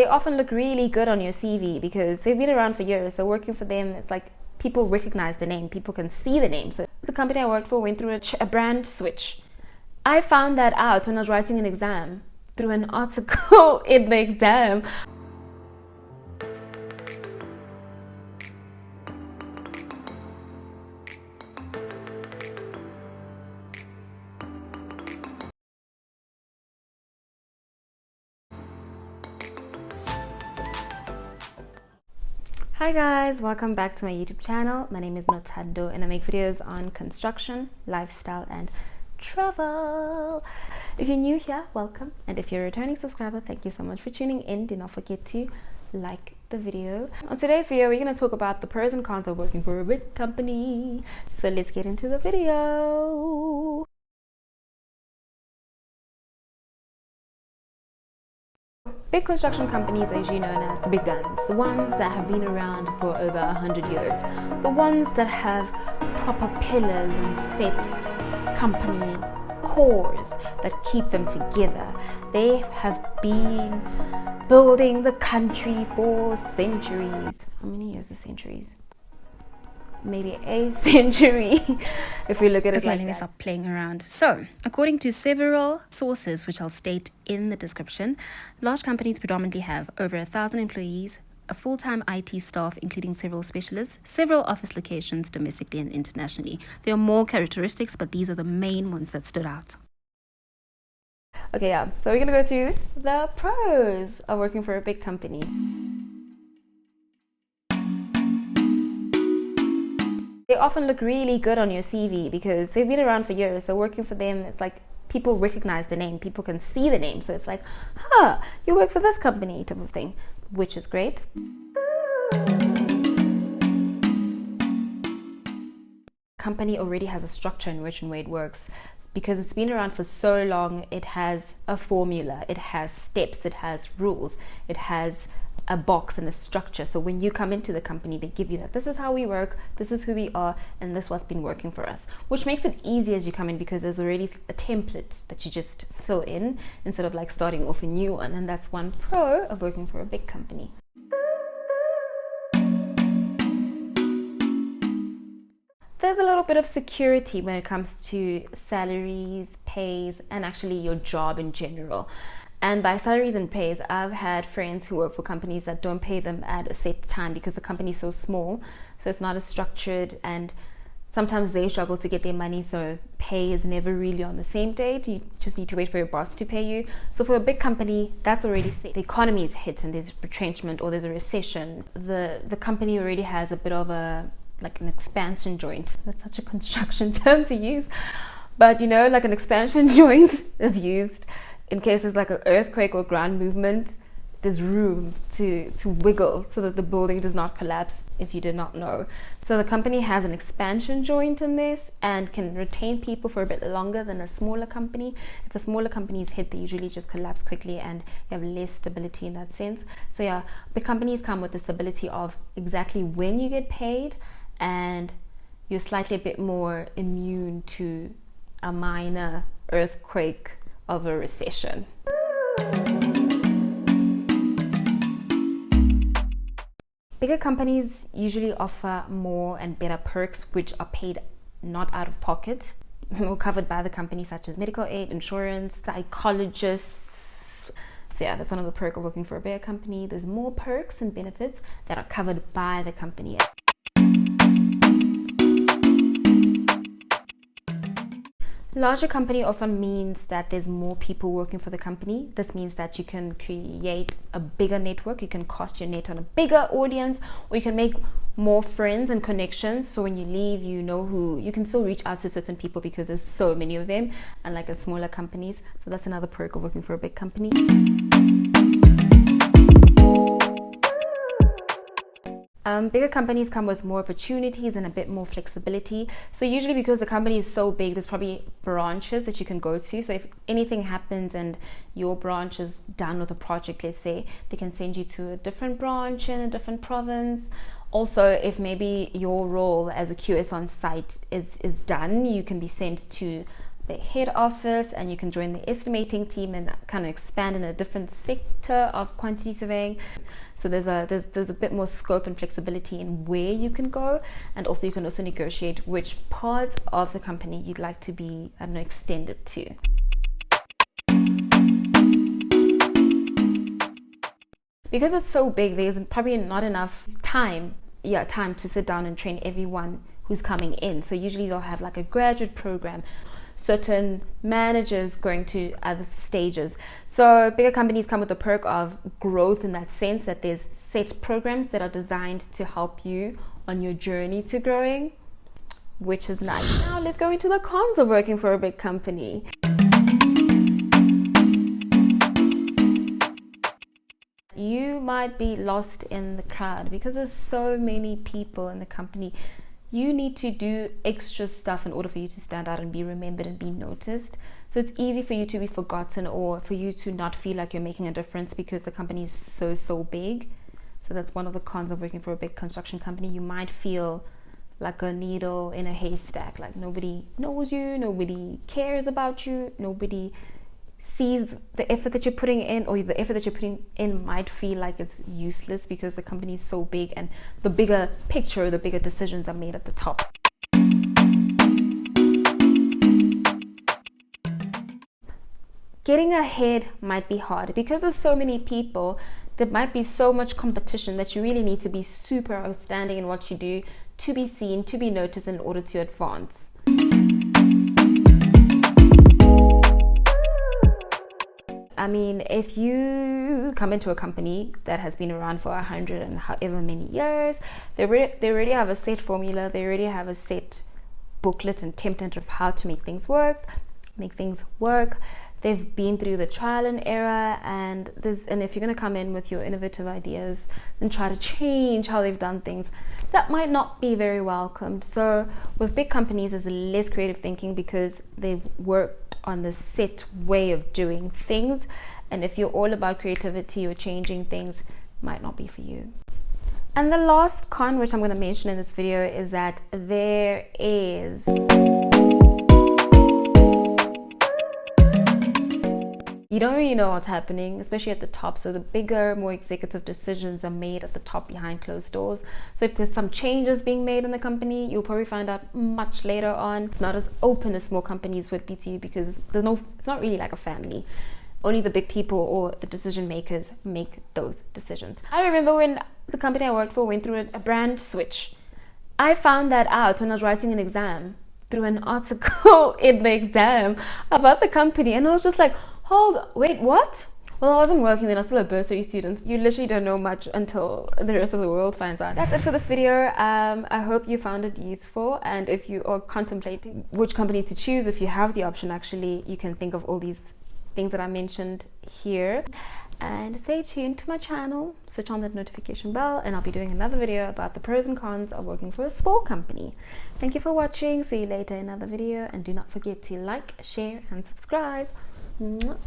They often look really good on your CV because they've been around for years. So working for them, it's like people recognize the name, people can see the name. So the company I worked for went through a brand switch. I found that out when I was writing an exam through an article in the exam. Hi guys, welcome back to my YouTube channel. My name is Notando and I make videos on construction, lifestyle and travel. If you're new here, welcome, and if you're a returning subscriber, thank you so much for tuning in. Do not forget to like the video. On today's video, we're going to talk about the pros and cons of working for a big company. So let's get into the video. Big construction companies are usually known as the big guns, the ones that have been around for over 100 years, the ones that have proper pillars and set company cores that keep them together. They have been building the country for centuries. How many years are centuries? Maybe a century if we look at it. Okay, like let me that. stop playing around. So, according to several sources, which I'll state in the description, large companies predominantly have over 1,000 employees, a full-time IT staff, including several specialists, several office locations domestically and internationally. There are more characteristics, but these are the main ones that stood out. Okay, yeah. So we're gonna go through the pros of working for a big company. They often look really good on your CV because they've been around for years. So working for them, it's like people recognize the name, people can see the name. So it's like, you work for this company type of thing, which is great. Company already has a structure in which and way it works. Because it's been around for so long, it has a formula, it has steps, it has rules, it has a box and a structure. So when you come into the company, they give you that this is how we work, this is who we are, and this is what's been working for us, which makes it easy as you come in because there's already a template that you just fill in instead of like starting off a new one. And that's one pro of working for a big company. There's a little bit of security when it comes to salaries, pays, and actually your job in general. And by salaries and pays, I've had friends who work for companies that don't pay them at a set time because the company is so small, so it's not as structured, and sometimes they struggle to get their money, so pay is never really on the same date. You just need to wait for your boss to pay you. So for a big company, that's already set. The economy is hit and there's retrenchment or there's a recession. The company already has a bit of an expansion joint. That's such a construction term to use, but you know, like an expansion joint is used in case there's like an earthquake or ground movement. There's room to wiggle so that the building does not collapse, if you did not know. So the company has an expansion joint in this and can retain people for a bit longer than a smaller company. If a smaller company is hit, they usually just collapse quickly and you have less stability in that sense. So yeah, big companies come with the stability of exactly when you get paid, and you're slightly a bit more immune to a minor earthquake of a recession. Bigger companies usually offer more and better perks which are paid not out of pocket or covered by the company, such as medical aid, insurance, psychologists. So yeah, that's another perk of working for a bigger company. There's more perks and benefits that are covered by the company. Larger company often means that there's more people working for the company. This means that you can create a bigger network, you can cast your net on a bigger audience, or you can make more friends and connections. So when you leave, you know who, you can still reach out to certain people because there's so many of them, unlike at smaller companies. So that's another perk of working for a big company. Bigger companies come with more opportunities and a bit more flexibility. So usually because the company is so big, there's probably branches that you can go to. So if anything happens and your branch is done with a project, let's say, they can send you to a different branch in a different province. Also, if maybe your role as a QS on site is done, you can be sent to the head office, and you can join the estimating team and kind of expand in a different sector of quantity surveying. So there's a bit more scope and flexibility in where you can go, and also you can also negotiate which parts of the company you'd like to be, I don't know, extended to. Because it's so big, there's probably not enough time to sit down and train everyone who's coming in. So usually they'll have like a graduate program, certain managers going to other stages. So bigger companies come with the perk of growth in that sense, that there's set programs that are designed to help you on your journey to growing, which is nice. Now let's go into the cons of working for a big company. You might be lost in the crowd because there's so many people in the company. You need to do extra stuff in order for you to stand out and be remembered and be noticed. So it's easy for you to be forgotten, or for you to not feel like you're making a difference because the company is so big. So that's one of the cons of working for a big construction company. You might feel like a needle in a haystack, like nobody knows you, nobody cares about you, nobody sees the effort that you're putting in, or the effort that you're putting in might feel like it's useless because the company is so big and the bigger picture, the bigger decisions are made at the top. Getting ahead might be hard because there's so many people. There might be so much competition that you really need to be super outstanding in what you do to be seen, to be noticed in order to advance. I mean, if you come into a company that has been around for 100 and however many years, they already have a set formula, they already have a set booklet and template of how to make things work. They've been through the trial and error, and if you're going to come in with your innovative ideas and try to change how they've done things, that might not be very welcomed. So with big companies, there's less creative thinking because they've worked on the set way of doing things, and if you're all about creativity or changing things, might not be for you. And the last con, which I'm going to mention in this video, is that there is you don't really know what's happening, especially at the top. So the bigger, more executive decisions are made at the top behind closed doors. So if there's some changes being made in the company, you'll probably find out much later on. It's not as open as small companies would be to you because it's not really like a family. Only the big people or the decision makers make those decisions. I remember when the company I worked for went through a brand switch. I found that out when I was writing an exam through an article in the exam about the company, and I was just like, wait, what? Well, I wasn't working then, I was still a bursary student. You literally don't know much until the rest of the world finds out. That's it for this video. I hope you found it useful, and if you are contemplating which company to choose, if you have the option, actually, you can think of all these things that I mentioned here. And stay tuned to my channel, switch on that notification bell, and I'll be doing another video about the pros and cons of working for a small company. Thank you for watching. See you later in another video, and do not forget to like, share, and subscribe. Mwah.